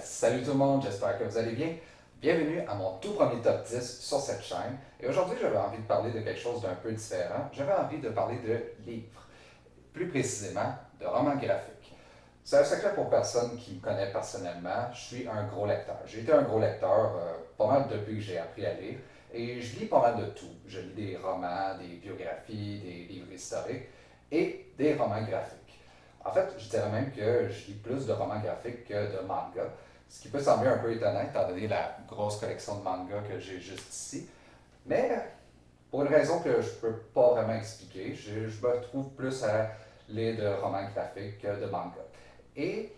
Salut tout le monde, j'espère que vous allez bien. Bienvenue à mon tout premier top 10 sur cette chaîne. Et aujourd'hui, j'avais envie de parler de quelque chose d'un peu différent. J'avais envie de parler de livres, plus précisément de romans graphiques. C'est un secret pour personne qui me connaît personnellement, je suis un gros lecteur. J'ai été un gros lecteur pas mal depuis que j'ai appris à lire. Et je lis pas mal de tout. Je lis des romans, des biographies, des livres historiques et des romans graphiques. En fait, je dirais même que je lis plus de romans graphiques que de mangas, ce qui peut sembler un peu étonnant étant donné la grosse collection de mangas que j'ai juste ici. Mais pour une raison que je ne peux pas vraiment expliquer, je me retrouve plus à lire de romans graphiques que de mangas. Et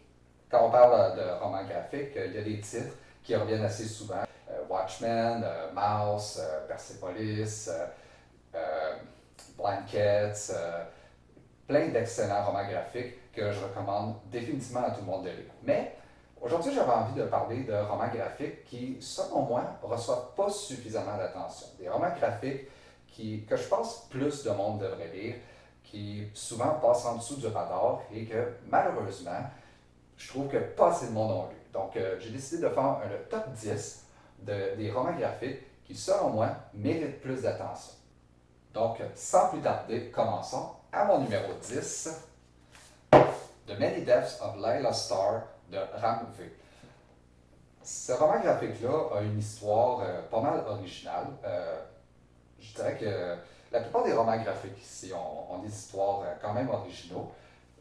quand on parle de romans graphiques, il y a des titres qui reviennent assez souvent. Watchmen, Mouse, Persepolis, euh, Blankets, plein d'excellents romans graphiques que je recommande définitivement à tout le monde de lire. Mais aujourd'hui, j'avais envie de parler de romans graphiques qui, selon moi, ne reçoivent pas suffisamment d'attention. Des romans graphiques que je pense plus de monde devrait lire, qui souvent passent en dessous du radar et que malheureusement, je trouve que pas assez de monde ont lu. Donc, j'ai décidé de faire le top 10 des romans graphiques qui, selon moi, méritent plus d'attention. Donc, sans plus tarder, commençons à mon numéro 10, The Many Deaths of Lila Starr de Ram V. Ce roman graphique-là a une histoire pas mal originale. Je dirais que la plupart des romans graphiques ici ont des histoires quand même originaux.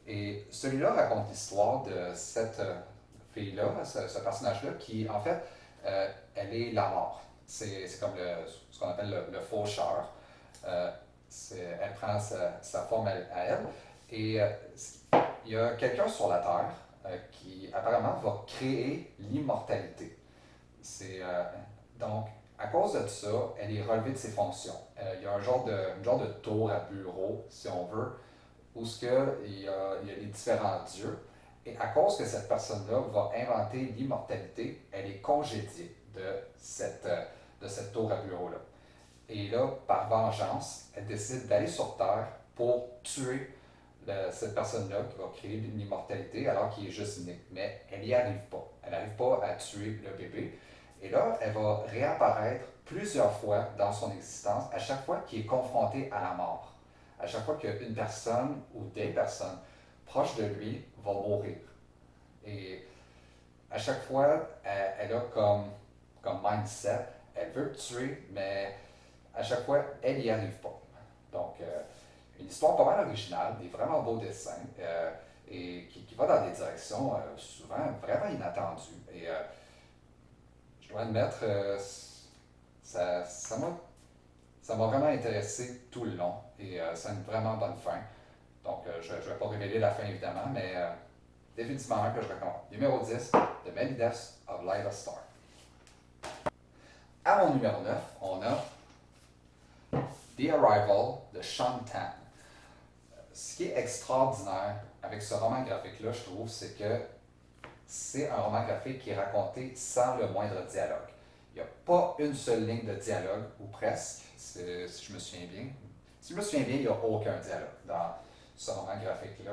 Et celui-là raconte l'histoire de cette fille-là, ce personnage-là, qui, en fait, elle est la mort. C'est comme ce qu'on appelle le faucheur. Euh, Elle prend sa forme à elle. Et il y a quelqu'un sur la Terre qui, apparemment, va créer l'immortalité. Donc, à cause de ça, elle est relevée de ses fonctions. Il y a un genre de tour à bureau, si on veut, où il y a les différents dieux. Et à cause que cette personne-là va inventer l'immortalité, elle est congédiée de cette tour à bureau-là. Et là, par vengeance, elle décide d'aller sur Terre pour tuer cette personne-là qui va créer l'immortalité alors qu'il est juste né. Mais elle n'y arrive pas. Elle n'arrive pas à tuer le bébé. Et là, elle va réapparaître plusieurs fois dans son existence, à chaque fois qu'il est confronté à la mort. À chaque fois qu'une personne ou des personnes proches de lui vont mourir. Et à chaque fois, elle a comme mindset, elle veut le tuer, mais à chaque fois, elle n'y arrive pas. Donc, une histoire pas mal originale, des vraiment beaux dessins, et qui va dans des directions souvent vraiment inattendues. Et je dois admettre, ça, ça m'a ça m'a vraiment intéressé tout le long, et ça a une vraiment bonne fin. Donc, je ne vais pas révéler la fin évidemment, mais définitivement un que je recommande. Numéro 10, The Many Deaths of Lila Starr. À mon numéro 9, on a The Arrival de Sean Tan. Ce qui est extraordinaire avec ce roman graphique-là, je trouve, c'est que c'est un roman graphique qui est raconté sans le moindre dialogue. Il n'y a pas une seule ligne de dialogue, ou presque, si je me souviens bien. Si je me souviens bien, il n'y a aucun dialogue dans ce roman graphique-là.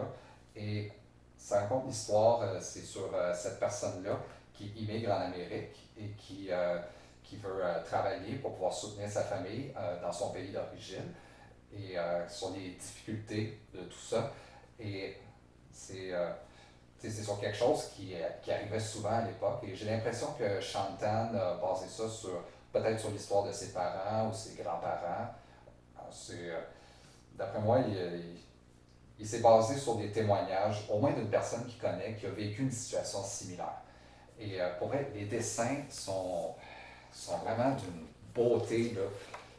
Et ça raconte l'histoire, c'est sur cette personne-là qui immigre en Amérique et qui veut travailler pour pouvoir soutenir sa famille dans son pays d'origine et sur les difficultés de tout ça. Et c'est c'est sur quelque chose qui arrivait souvent à l'époque. Et j'ai l'impression que Shantan a basé ça peut-être sur l'histoire de ses parents ou ses grands-parents. D'après moi, il s'est basé sur des témoignages, au moins d'une personne qu'il connaît, qui a vécu une situation similaire. Et pour vrai, les dessins sont vraiment d'une beauté, là.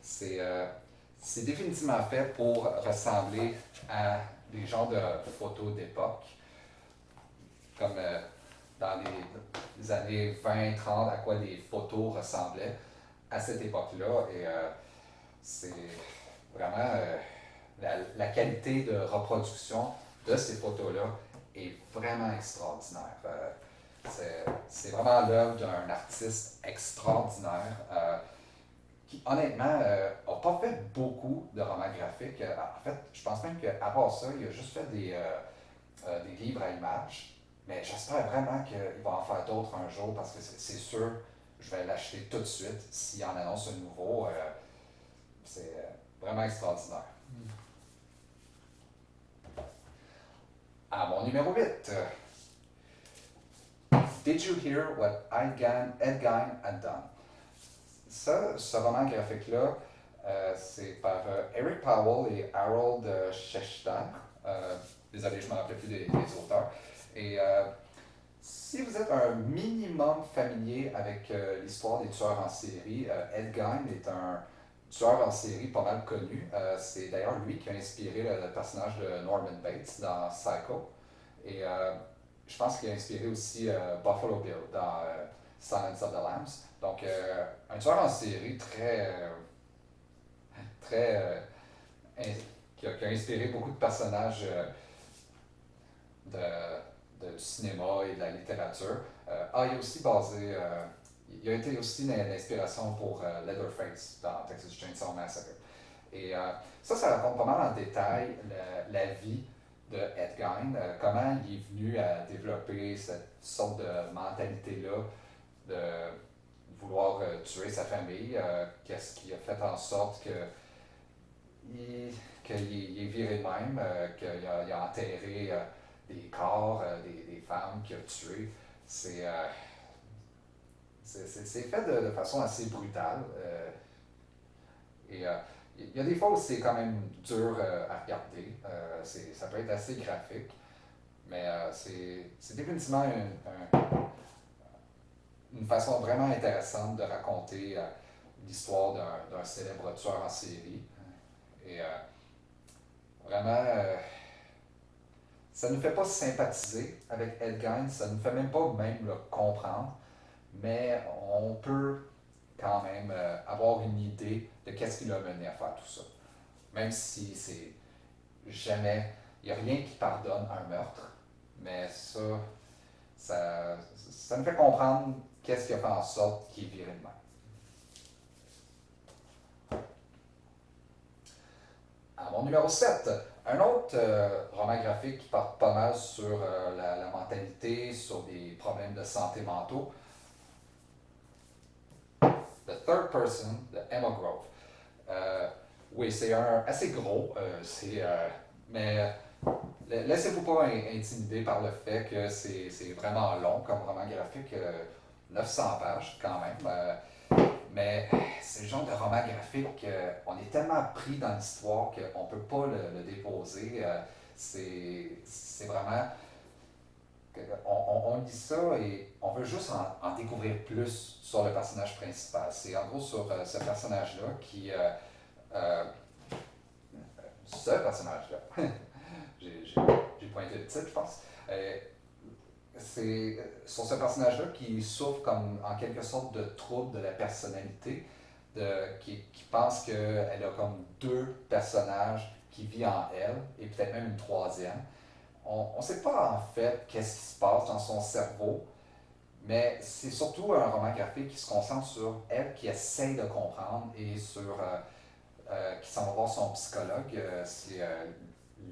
C'est euh, c'est définitivement fait pour ressembler à des genres de photos d'époque, comme dans les années 20-30, à quoi les photos ressemblaient à cette époque-là. Et c'est vraiment la qualité de reproduction de ces photos-là est vraiment extraordinaire. C'est vraiment l'œuvre d'un artiste extraordinaire qui, honnêtement, n'a pas fait beaucoup de romans graphiques. En fait, je pense même qu'à part ça, il a juste fait des livres à images. Mais j'espère vraiment qu'il va en faire d'autres un jour parce que c'est sûr, je vais l'acheter tout de suite s'il en annonce un nouveau. C'est vraiment extraordinaire. À mon numéro 8, Did You Hear What Ed Gein had done? Ça, ce roman graphique-là, c'est par Eric Powell et Harold Schechter. Euh, Désolé, je ne me rappelle plus des auteurs. Et si vous êtes un minimum familier avec l'histoire des tueurs en série, Ed Gein est un tueur en série pas mal connu. C'est d'ailleurs lui qui a inspiré le personnage de Norman Bates dans Psycho. Et je pense qu'il a inspiré aussi Buffalo Bill dans Silence of the Lambs. Donc, un tueur en série très qui a inspiré beaucoup de personnages de cinéma et de la littérature. Il a aussi basé, il a été aussi l'inspiration pour Leatherface dans Texas Chainsaw Massacre. Et ça raconte pas mal en détail la vie de Ed Gein, comment il est venu à développer cette sorte de mentalité-là de vouloir tuer sa famille, qu'est-ce qui a fait en sorte qu'il est viré de même, qu'il a enterré des corps, des femmes qu'il a tuées. C'est c'est fait de façon assez brutale. Et il y a des fois où c'est quand même dur à regarder. Ça peut être assez graphique, mais c'est définitivement une façon vraiment intéressante de raconter l'histoire d'un célèbre tueur en série. Et vraiment, ça ne nous fait pas sympathiser avec Ed Gein, ça ne nous fait même pas même le comprendre, mais on peut quand même avoir une idée de qu'est-ce qui l'a mené à faire tout ça. Même si c'est jamais, il n'y a rien qui pardonne un meurtre, mais ça nous fait comprendre qu'est-ce qui a fait en sorte qu'il est viré de même. À mon numéro 7, un autre roman graphique qui part pas mal sur la mentalité, sur des problèmes de santé mentaux, The Third Person de Emma Grove. Oui, c'est un assez gros, mais laissez-vous pas intimider par le fait que c'est vraiment long comme roman graphique, 900 pages quand même. Mais c'est le genre de roman graphique, on est tellement pris dans l'histoire qu'on ne peut pas le déposer. C'est vraiment. On lit ça et on veut juste en découvrir plus sur le personnage principal. C'est en gros sur ce personnage-là qui. Ce personnage-là. J'ai pointé le titre, je pense. C'est sur ce personnage-là qui souffre comme en quelque sorte de trouble de la personnalité, qui pense qu'elle a comme deux personnages qui vivent en elle et peut-être même une troisième. On ne sait pas en fait qu'est-ce qui se passe dans son cerveau, mais c'est surtout un roman graphique qui se concentre sur elle qui essaye de comprendre et sur qui s'en va voir son psychologue. C'est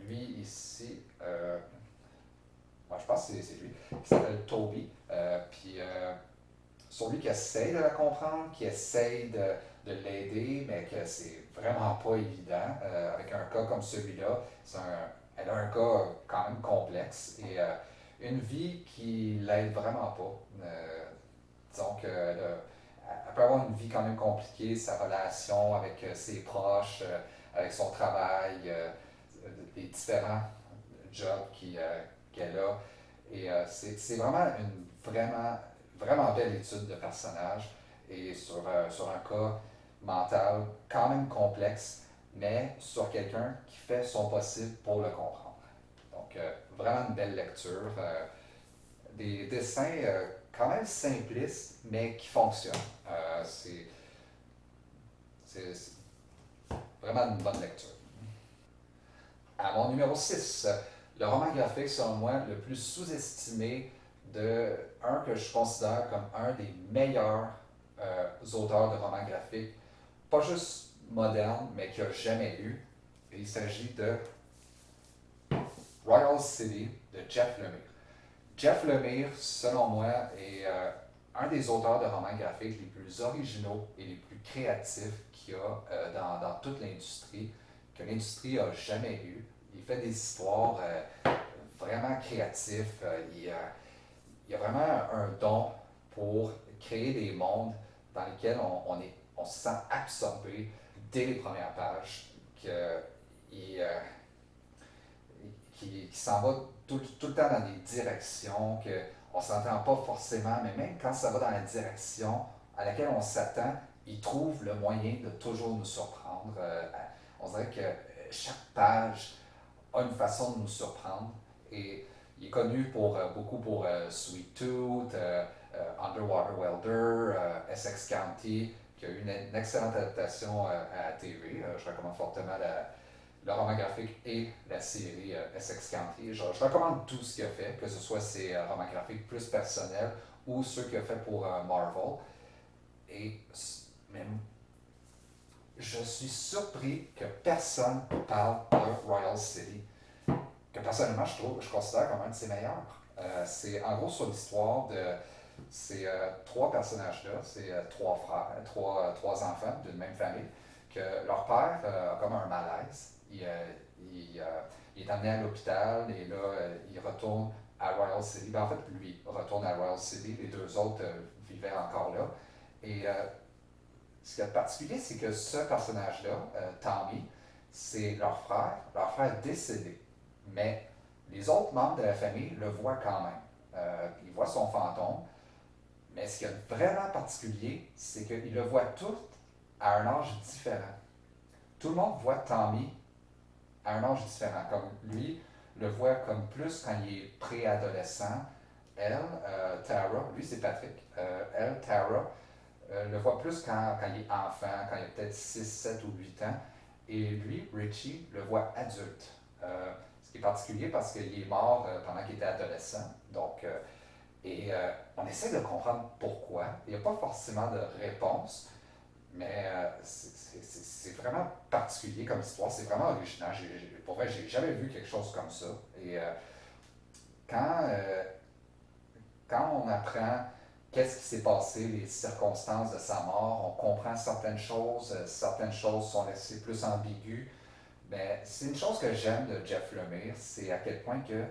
lui ici, ouais, je pense que c'est lui, qui s'appelle Toby. Puis sur lui qui essaye de la comprendre, qui essaye de l'aider, mais que c'est vraiment pas évident. Avec un cas comme celui-là, elle a un cas quand même complexe et une vie qui l'aide vraiment pas. Disons qu'elle elle peut avoir une vie quand même compliquée, sa relation avec ses proches, avec son travail, les différents jobs qu'elle a. Et c'est vraiment une vraiment belle étude de personnage et sur un cas mental quand même complexe, mais sur quelqu'un qui fait son possible pour le comprendre. Donc, vraiment une belle lecture. Des dessins quand même simplistes, mais qui fonctionnent. C'est vraiment une bonne lecture. À mon numéro 6, le roman graphique, selon moi, le plus sous-estimé un que je considère comme un des meilleurs auteurs de romans graphiques, pas juste moderne, mais qu'il n'y a jamais eu. Il s'agit de Royal City de Jeff Lemire. Jeff Lemire, selon moi, est un des auteurs de romans graphiques les plus originaux et les plus créatifs qu'il y a dans toute l'industrie, que l'industrie a jamais eu. Il fait des histoires vraiment créatives. Il a vraiment un don pour créer des mondes dans lesquels on se sent absorbé dès les premières pages, que, il, qui s'en va tout le temps dans des directions qu'on ne s'entend pas forcément, mais même quand ça va dans la direction à laquelle on s'attend, il trouve le moyen de toujours nous surprendre. On dirait que chaque page a une façon de nous surprendre. Et il est connu beaucoup pour Sweet Tooth, Underwater Welder, Essex County, qui a eu une excellente adaptation à la TV. Je recommande fortement le roman graphique et la série Essex County. Je recommande tout ce qu'il a fait, que ce soit ses romans graphiques plus personnels ou ceux qu'il a fait pour Marvel. Et même, je suis surpris que personne parle de Royal City, que personnellement je considère comme un de ses meilleurs. C'est en gros sur l'histoire de ces trois personnages-là, c'est trois frères, trois enfants d'une même famille, que leur père a comme un malaise. Il est amené à l'hôpital et là, il retourne à Royal City. Ben, en fait, lui retourne à Royal City, les deux autres vivaient encore là. Et ce qui est particulier, c'est que ce personnage-là, Tommy, c'est leur frère décédé. Mais les autres membres de la famille le voient quand même. Ils voient son fantôme. Mais ce qui est vraiment particulier, c'est qu'ils le voient tous à un âge différent. Tout le monde voit Tommy à un âge différent. Comme lui, le voit comme plus quand il est préadolescent. Elle, Tara, lui c'est Patrick. Elle, Tara, le voit plus quand il est enfant, quand il a peut-être 6, 7 ou 8 ans. Et lui, Richie, le voit adulte. Ce qui est particulier parce qu'il est mort pendant qu'il était adolescent. Donc, on essaie de comprendre pourquoi. Il n'y a pas forcément de réponse, mais c'est vraiment particulier comme histoire. C'est vraiment original. Pour vrai, j'ai jamais vu quelque chose comme ça. Et quand, euh, quand on apprend qu'est-ce qui s'est passé, les circonstances de sa mort, on comprend certaines choses sont laissées plus ambiguës. Mais c'est une chose que j'aime de Jeff Lemire, c'est à quel point que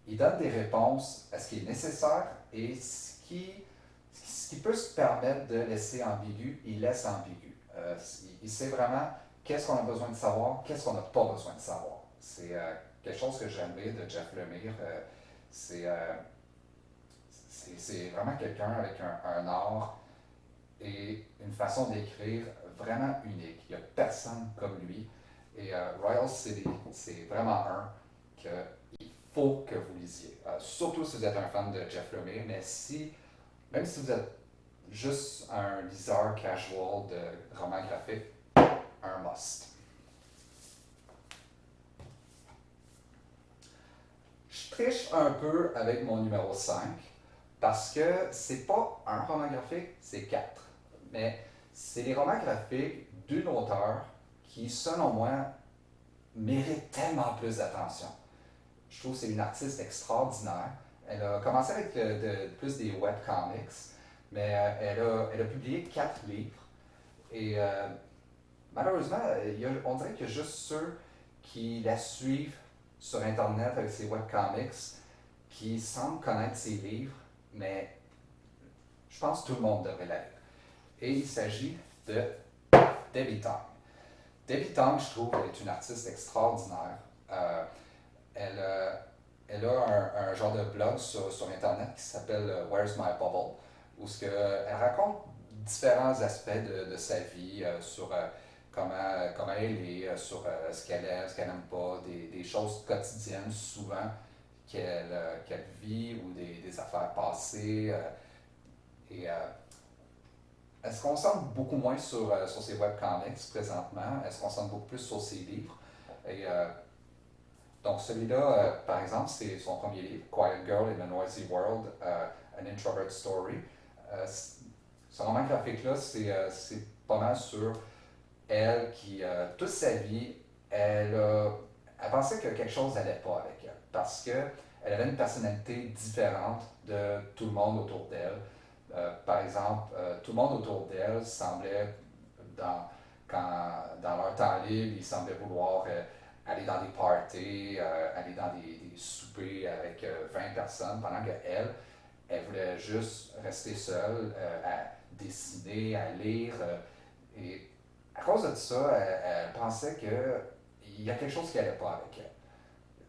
il donne des réponses à ce qui est nécessaire et ce qui peut se permettre de laisser ambigu, il laisse ambigu. Il sait vraiment qu'est-ce qu'on a besoin de savoir, qu'est-ce qu'on n'a pas besoin de savoir. C'est quelque chose que j'aime bien de Jeff Lemire. C'est euh, c'est vraiment quelqu'un avec un art et une façon d'écrire vraiment unique. Il n'y a personne comme lui. Et Royal City, c'est vraiment un qu'il faut que vous lisiez. Surtout si vous êtes un fan de Jeff Lemire, mais même si vous êtes juste un liseur casual de romans graphiques, un must. Je triche un peu avec mon numéro 5 parce que c'est pas un roman graphique, c'est quatre. Mais c'est les romans graphiques d'une auteure qui, selon moi, mérite tellement plus d'attention. Je trouve que c'est une artiste extraordinaire. Elle a commencé avec plus des webcomics, mais elle a publié 4 livres. Et malheureusement, on dirait qu'il y a juste ceux qui la suivent sur Internet avec ses webcomics qui semblent connaître ses livres, mais je pense que tout le monde devrait la lire. Et il s'agit de Debbie Tong. Debbie Tong, je trouve, est une artiste extraordinaire. Euh, elle, elle a un genre de blog sur Internet qui s'appelle Where's My Bubble, où elle raconte différents aspects de sa vie, sur comment elle est, sur ce qu'elle aime, ce qu'elle n'aime pas, des choses quotidiennes souvent qu'elle vit ou des affaires passées. Et elle se concentre beaucoup moins sur ses webcomics présentement, elle se concentre beaucoup plus sur ses livres. Et donc celui-là, par exemple, c'est son premier livre, Quiet Girl in a Noisy World, An Introvert Story. Ce roman graphique-là, c'est pas mal sur elle qui, toute sa vie, elle pensait que quelque chose n'allait pas avec elle. Parce que elle avait une personnalité différente de tout le monde autour d'elle. Par exemple, tout le monde autour d'elle semblait, dans, dans leur temps libre, ils semblaient vouloir aller dans des parties, aller dans des soupers avec 20 personnes, pendant qu'elle, elle voulait juste rester seule, à dessiner, à lire. Et à cause de ça, elle pensait qu'il y a quelque chose qui n'allait pas avec elle.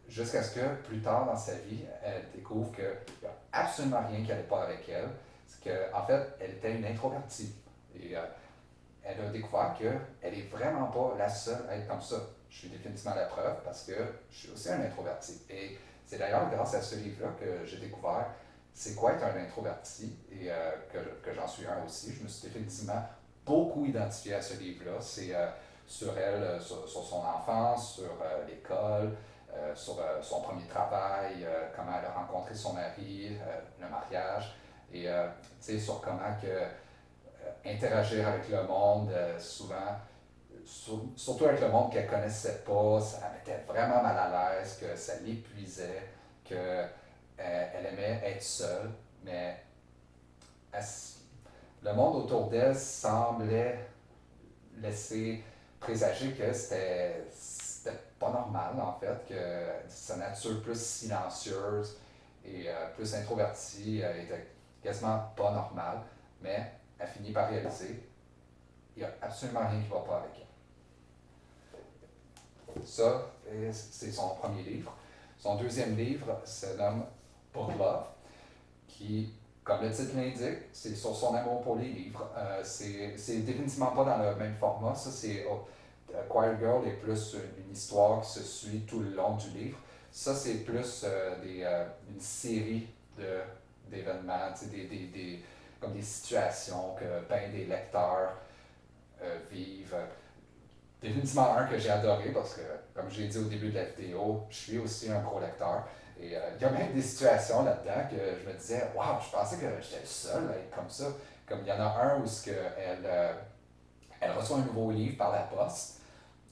Jusqu'à ce que plus tard dans sa vie, elle découvre qu'il n'y a absolument rien qui n'allait pas avec elle. C'est qu'en fait, elle était une introvertie. Et elle a découvert qu'elle n'est vraiment pas la seule à être comme ça. Je suis définitivement la preuve parce que je suis aussi un introverti. Et c'est d'ailleurs grâce à ce livre-là que j'ai découvert c'est quoi être un introverti et que j'en suis un aussi. Je me suis définitivement beaucoup identifié à ce livre-là. C'est sur elle, sur son enfance, sur l'école, sur son premier travail, comment elle a rencontré son mari, le mariage, et sur comment que, interagir avec le monde, souvent, surtout avec le monde qu'elle ne connaissait pas, ça la mettait vraiment mal à l'aise, que ça l'épuisait, que elle aimait être seule, mais elle, le monde autour d'elle semblait laisser présager que c'était pas normal, en fait, que sa nature plus silencieuse et plus introvertie était quasiment pas normale, mais elle finit par réaliser qu'il n'y a absolument rien qui ne va pas avec elle. Ça, c'est son premier livre. Son deuxième livre se nomme Book Love, qui, comme le titre l'indique, c'est sur son amour pour les livres. C'est définitivement pas dans le même format. Ça, c'est Quiet Girl est plus une histoire qui se suit tout le long du livre. Ça, c'est plus une série d'événements, comme des situations que ben des lecteurs vivent. Définitivement un que j'ai adoré parce que, comme j'ai dit au début de la vidéo, je suis aussi un gros lecteur. Et il y a même des situations là-dedans que je me disais, waouh, je pensais que j'étais le seul à être comme ça. Comme il y en a un où elle reçoit un nouveau livre par la poste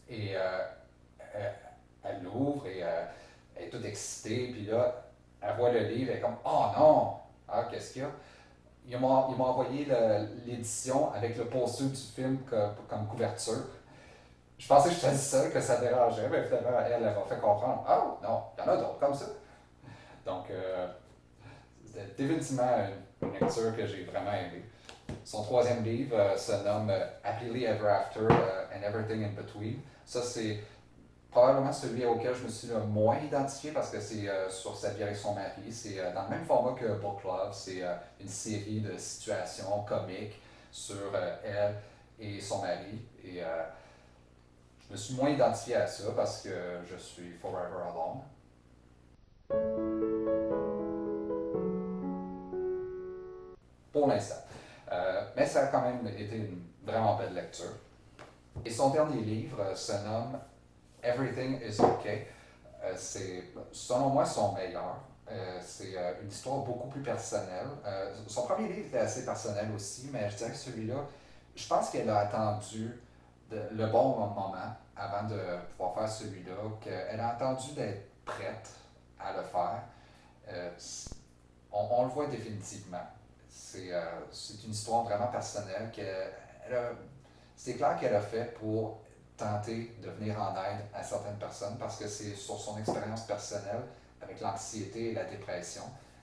et elle, elle l'ouvre et elle est toute excitée. Puis là, elle voit le livre et elle est comme, oh non, ah, qu'est-ce qu'il y a? Ils m'ont envoyé l'édition avec le poster du film comme couverture. Je pensais que j'étais le seul que ça dérangeait, mais finalement, elle m'a fait comprendre. Oh non, il y en a d'autres comme ça. Donc, c'était définitivement une lecture que j'ai vraiment aimée. Son troisième livre se nomme Happily Ever After and Everything in Between. Ça, c'est probablement celui auquel je me suis le moins identifié parce que c'est sur sa vie avec son mari. C'est dans le même format que Book Love. C'est une série de situations comiques sur elle et son mari. Et je me suis moins identifié à ça parce que je suis forever alone. Pour l'instant. Mais ça a quand même été une vraiment belle lecture. Et son dernier livre se nomme Everything is Okay. C'est, selon moi, son meilleur. C'est une histoire beaucoup plus personnelle. Son premier livre était assez personnel aussi, mais je dirais que celui-là, je pense qu'elle a attendu le bon moment avant de pouvoir faire celui-là, qu'elle a attendu d'être prête à le faire. Euh, on le voit définitivement. C'est une histoire vraiment personnelle c'est clair qu'elle a fait pour tenter de venir en aide à certaines personnes parce que c'est sur son expérience personnelle avec l'anxiété et la dépression.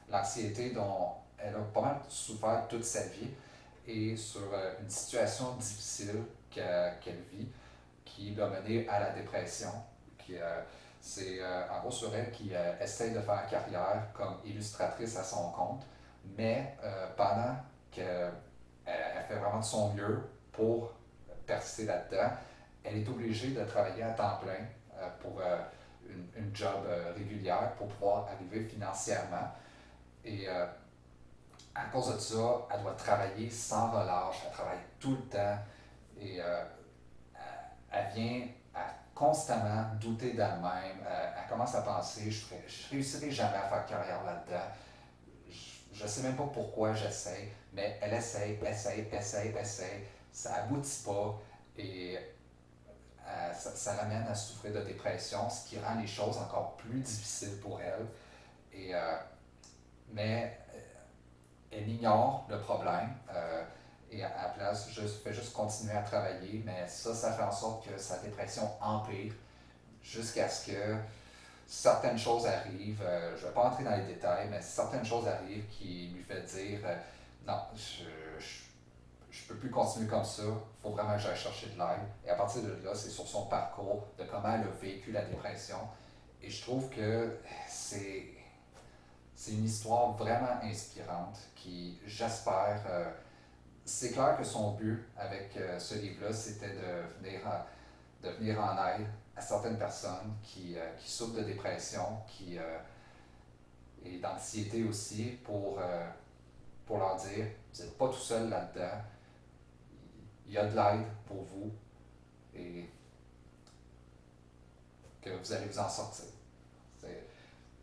L'anxiété dont elle a pas mal souffert toute sa vie et sur une situation difficile qu'elle vit qui l'a menée à la dépression. C'est en gros sur elle qui essaye de faire carrière comme illustratrice à son compte, mais pendant qu'elle fait vraiment de son mieux pour percer là-dedans, elle est obligée de travailler à temps plein pour une job régulière pour pouvoir arriver financièrement. Et à cause de ça, elle doit travailler sans relâche, elle travaille tout le temps et elle vient à constamment douter d'elle-même. Elle commence à penser je réussirai jamais à faire carrière là-dedans. Je ne sais même pas pourquoi j'essaie, mais elle essaye. Ça aboutit pas et ça l'amène à souffrir de dépression, ce qui rend les choses encore plus difficiles pour elle. Et, mais elle ignore le problème et à la place, fait juste continuer à travailler, mais ça fait en sorte que sa dépression empire jusqu'à ce que certaines choses arrivent. Je ne vais pas entrer dans les détails, mais certaines choses arrivent qui lui fait dire non, je peux plus continuer comme ça, il faut vraiment que j'aille chercher de l'aide. Et à partir de là, c'est sur son parcours, de comment elle a vécu la dépression. Et je trouve que c'est, c'est une histoire vraiment inspirante qui, j'espère, c'est clair que son but avec ce livre-là, c'était de venir en aide à certaines personnes qui souffrent de dépression et d'anxiété aussi pour leur dire, vous n'êtes pas tout seul là-dedans, il y a de l'aide pour vous et que vous allez vous en sortir.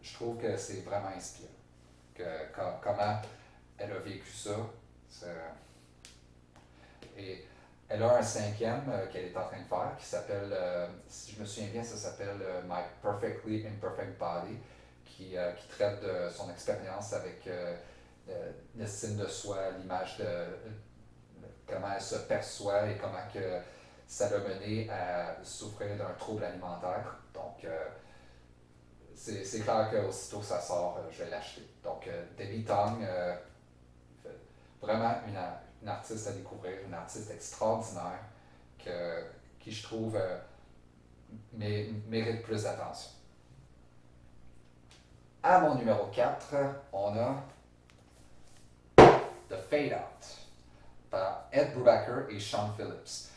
Je trouve que c'est vraiment inspirant. Comment elle a vécu ça. Et elle a un cinquième qu'elle est en train de faire qui s'appelle, si je me souviens bien, ça s'appelle My Perfectly Imperfect Body, qui traite de son expérience avec l'estime de soi, l'image de comment elle se perçoit et comment que ça l'a mené à souffrir d'un trouble alimentaire. Donc, c'est clair qu'aussitôt que ça sort, je vais l'acheter. Donc, Debbie Tong, vraiment une artiste à découvrir, une artiste extraordinaire qui je trouve, mérite plus d'attention. À mon numéro 4, on a The Fade Out par Ed Brubaker et Sean Phillips.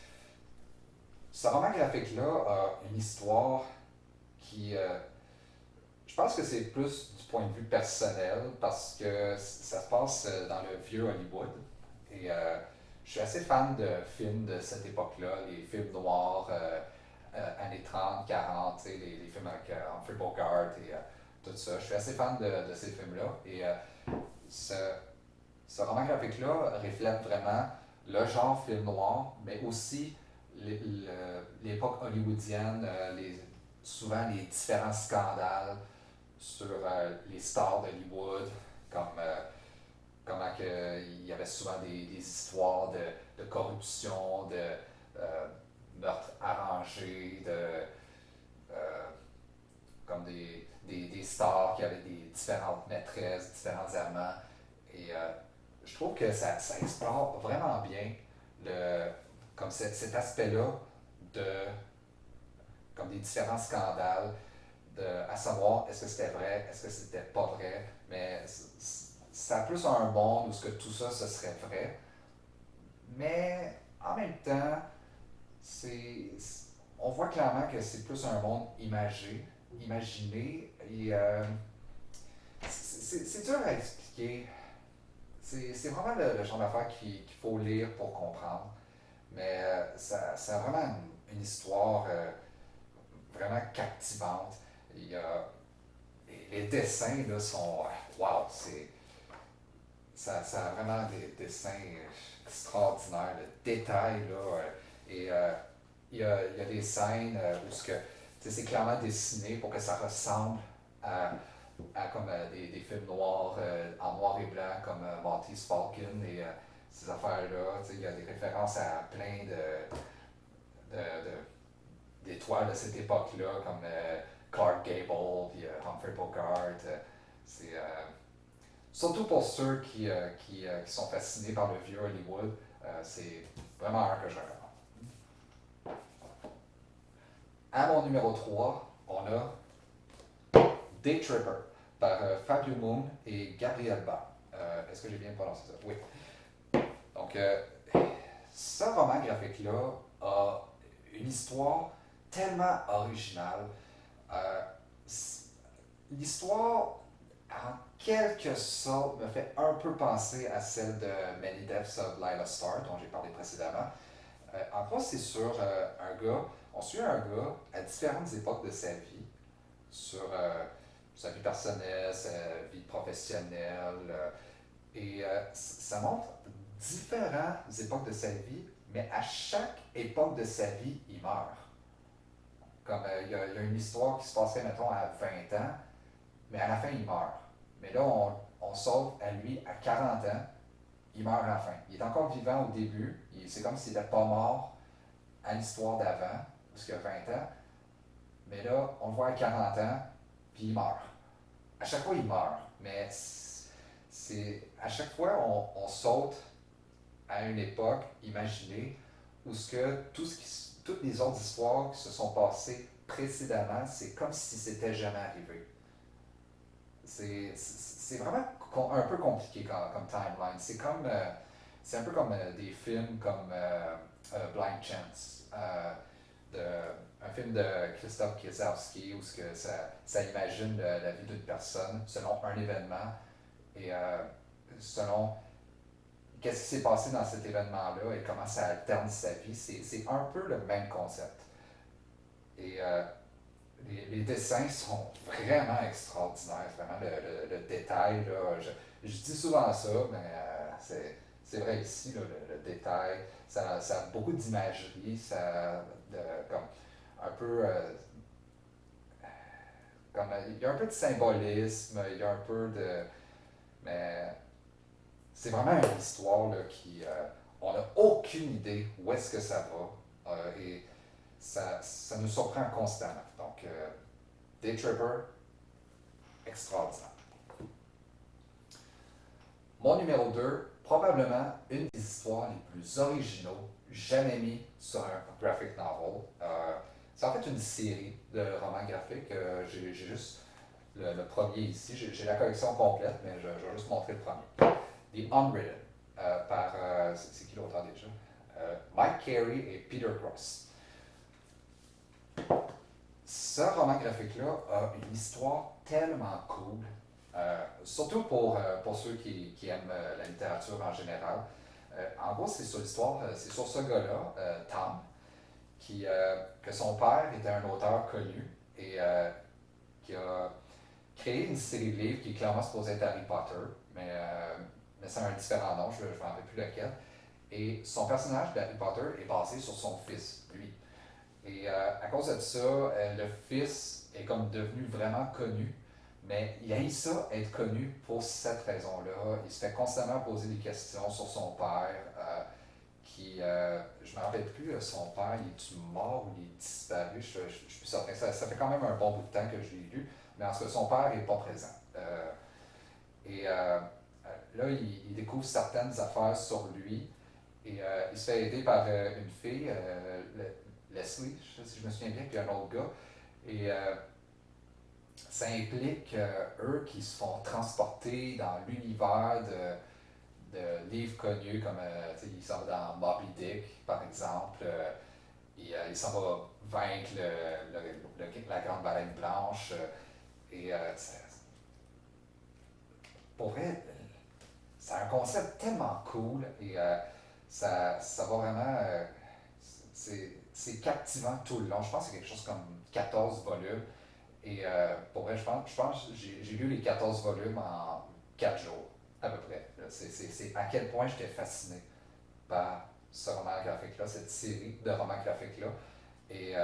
Ce roman graphique-là a une histoire qui, je pense que c'est plus du point de vue personnel parce que ça se passe dans le vieux Hollywood. Et je suis assez fan de films de cette époque-là, les films noirs, années 30, 40, les films avec Humphrey Bogart et tout ça. Je suis assez fan de ces films-là. Et ce, ce roman graphique-là reflète vraiment le genre film noir, mais aussi l'époque hollywoodienne, souvent les différents scandales sur les stars d'Hollywood, comme comment il y avait souvent des histoires de corruption, de meurtres arrangés, comme des stars qui avaient des différentes maîtresses, différents amants. Et je trouve que ça explore vraiment bien comme cet aspect-là de comme des différents scandales, à savoir est-ce que c'était vrai, est-ce que c'était pas vrai, mais ça a plus un monde où ce que tout ça, ce serait vrai, mais en même temps, c'est, on voit clairement que c'est plus un monde imaginé, et c'est dur à expliquer. C'est vraiment le genre d'affaire qu'il faut lire pour comprendre, mais ça a vraiment une histoire vraiment captivante. Il y a, les dessins là, sont. Wow! Ça a vraiment des dessins extraordinaires, le détail. Là, et il y a des scènes où c'est clairement dessiné pour que ça ressemble à comme des films noirs, en noir et blanc, comme Maltese Falcon et ces affaires-là. Il y a des références à plein d'étoiles de cette époque-là, comme Clark Gable, puis Humphrey Bogart. C'est surtout pour ceux qui sont fascinés par le vieux Hollywood, c'est vraiment un que je recommande. À mon numéro 3, on a Day Tripper par Fabio Moon et Gabriel Ba. Est-ce que j'ai bien prononcé ça? Oui. Donc, ce roman graphique-là a une histoire tellement originale. Euh, L'histoire, en quelque sorte, me fait un peu penser à celle de Many Deaths of Lila Starr, dont j'ai parlé précédemment. En gros, c'est sur un gars, on suit un gars à différentes époques de sa vie, sur sa vie personnelle, sa vie professionnelle, et ça montre différentes époques de sa vie, mais à chaque époque de sa vie, il meurt. Comme il y a une histoire qui se passerait, mettons, à 20 ans, mais à la fin, il meurt. Mais là, on saute à lui à 40 ans, il meurt à la fin. Il est encore vivant au début, c'est comme s'il n'était pas mort à l'histoire d'avant, parce qu'il y a 20 ans, mais là, on le voit à 40 ans, puis il meurt. À chaque fois, il meurt, mais à chaque fois, on saute à une époque imaginée où toutes les autres histoires qui se sont passées précédemment, c'est comme si c'était jamais arrivé. C'est vraiment un peu compliqué comme timeline. C'est un peu comme des films comme Blind Chance, un film de Christophe Kieslowski où ça imagine la vie d'une personne selon un événement et selon qu'est-ce qui s'est passé dans cet événement-là et comment ça alterne sa vie. C'est un peu le même concept. Et les dessins sont vraiment extraordinaires, vraiment le détail. Là, je dis souvent ça, mais c'est vrai ici, là, le détail, ça a beaucoup d'imagerie, comme un peu il y a un peu de symbolisme, il y a un peu de. Mais c'est vraiment une histoire là, on n'a aucune idée où est-ce que ça va. Et ça nous surprend constamment. Donc, Day Tripper, extraordinaire. Mon numéro 2, probablement une des histoires les plus originaux jamais mis sur un graphic novel. C'est en fait une série de romans graphiques. J'ai juste le premier ici. J'ai la collection complète, mais je vais juste montrer le premier. The Unwritten, c'est qui l'auteur déjà? Mike Carey et Peter Cross. Ce roman graphique-là a une histoire tellement cool, surtout pour ceux qui aiment la littérature en général. En gros, c'est sur l'histoire, c'est sur ce gars-là, Tom, que son père était un auteur connu et qui a créé une série de livres qui est clairement supposée être Harry Potter, mais c'est un différent nom, je ne me rappelle plus lequel. Et son personnage d'Harry Potter est basé sur son fils, lui. Et à cause de ça, le fils est comme devenu vraiment connu, mais il a eu ça, être connu pour cette raison-là. Il se fait constamment poser des questions sur son père, je me rappelle plus, son père, il est-tu mort ou il est disparu, je suis plus certain. Ça fait quand même un bon bout de temps que je l'ai lu, mais en ce cas, son père n'est pas présent. Là, il découvre certaines affaires sur lui, et il se fait aider par une fille, Leslie, si je me souviens bien, puis un autre gars. Et ça implique eux qui se font transporter dans l'univers de livres connus comme il s'en va dans Moby Dick, par exemple. Et il s'en va vaincre la grande baleine blanche. Et pour vrai, c'est un concept tellement cool et ça va vraiment. C'est captivant tout le long. Je pense que c'est quelque chose comme 14 volumes. Et pour vrai, je pense que j'ai lu les 14 volumes en 4 jours, à peu près. C'est à quel point j'étais fasciné par ce roman graphique-là, cette série de romans graphiques-là. Et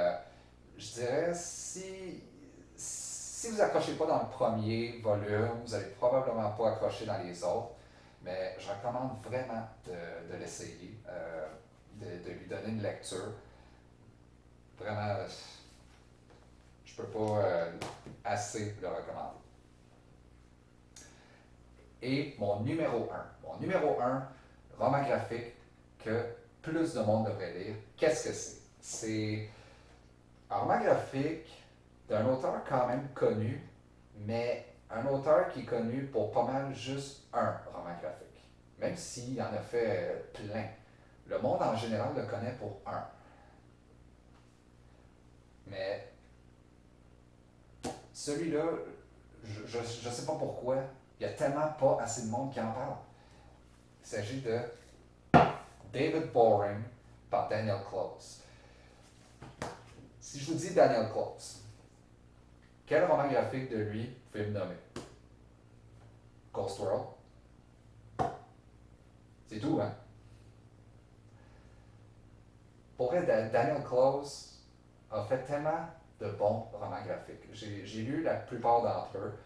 je dirais, si vous accrochez pas dans le premier volume, vous n'allez probablement pas accrocher dans les autres. Mais je recommande vraiment de l'essayer, de lui donner une lecture. Vraiment, je peux pas assez le recommander. Et mon numéro un roman graphique que plus de monde devrait lire, qu'est-ce que c'est? C'est un roman graphique d'un auteur quand même connu, mais un auteur qui est connu pour pas mal juste un roman graphique. Même s'il en a fait plein. Le monde en général le connaît pour un. Mais celui-là, je ne sais pas pourquoi, il n'y a tellement pas assez de monde qui en parle. Il s'agit de David Boring par Daniel Close. Si je vous dis Daniel Close, quel roman graphique de lui vous pouvez me nommer? Ghost World? C'est tout, hein? Pour vrai, Daniel Close a fait tellement de bons romans graphiques. J'ai lu la plupart d'entre eux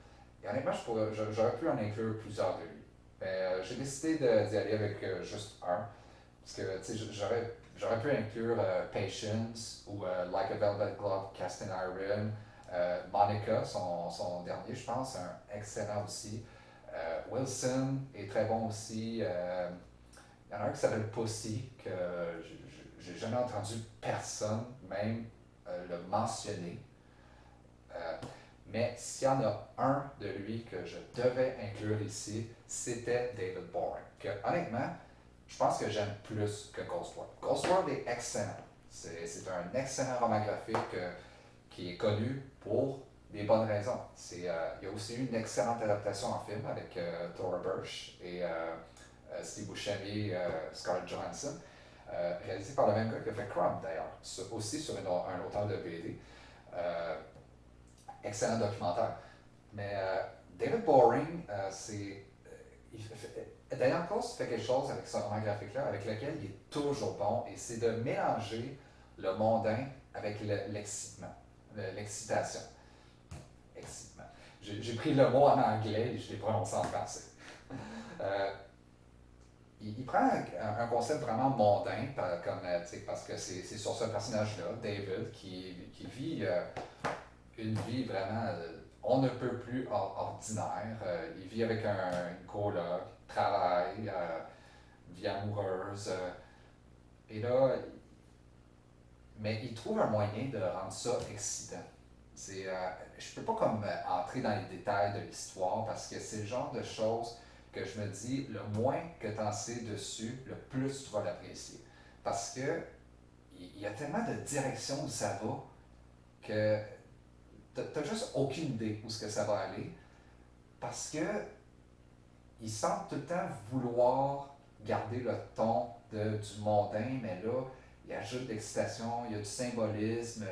Et honnêtement, j'aurais pu en inclure plusieurs de lui. Mais j'ai décidé d'y aller avec juste un. Parce que, tu sais, j'aurais pu inclure Patience ou Like a Velvet Glove, Cast in Iron. Monica, son dernier, je pense, un excellent aussi. Wilson est très bon aussi. Il y en a un qui s'appelle Pussy, que j'ai jamais entendu personne même le mentionner. Euh, mais s'il y en a un de lui que je devais inclure ici, c'était David Boring. Que honnêtement, je pense que j'aime plus que Ghost World. Ghost World est excellent. C'est un excellent roman graphique qui est connu pour des bonnes raisons. Il y a aussi eu une excellente adaptation en film avec Thora Birch et Steve Buscemi, Scarlett Johansson, réalisé par le même gars qui a fait Crumb d'ailleurs, aussi sur un auteur de BD. Euh, Excellent documentaire. Mais David Boring, Daniel Close fait quelque chose avec ce roman graphique-là, avec lequel il est toujours bon, et c'est de mélanger le mondain avec l'excitement, l'excitation. Excitement. J'ai pris le mot en anglais et je l'ai prononcé en français. Euh, il prend un concept vraiment mondain, parce que c'est sur ce personnage-là, David, qui vit une vie vraiment, on ne peut plus ordinaire. Il vit avec une coloc, travail, vie amoureuse. Et là, mais il trouve un moyen de rendre ça excitant. Je peux pas comme entrer dans les détails de l'histoire parce que c'est le genre de choses que je me dis, le moins que tu en sais dessus, le plus tu vas l'apprécier. Parce que il y a tellement de directions où ça va que t'as juste aucune idée où ce que ça va aller parce que ils semblent tout le temps vouloir garder le ton du mondain, mais là, il y a juste de l'excitation, il y a du symbolisme,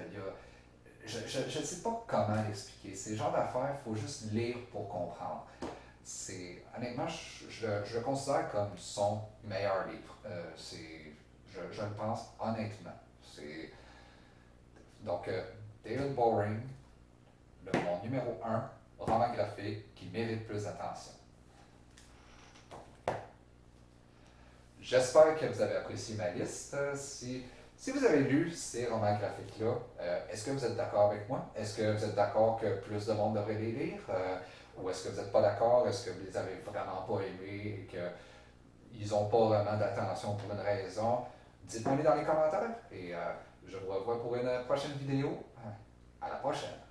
je ne sais pas comment l'expliquer. C'est le genre d'affaires, il faut juste lire pour comprendre. Honnêtement, je le considère comme son meilleur livre. Je le pense honnêtement. Donc, David Boring, mon numéro un roman graphique qui mérite plus d'attention. J'espère que vous avez apprécié ma liste. Si vous avez lu ces romans graphiques-là, est-ce que vous êtes d'accord avec moi? Est-ce que vous êtes d'accord que plus de monde devrait les lire? Ou est-ce que vous n'êtes pas d'accord? Est-ce que vous les avez vraiment pas aimés et qu'ils n'ont pas vraiment d'attention pour une raison? Dites-moi dans les commentaires et je vous revois pour une prochaine vidéo. À la prochaine!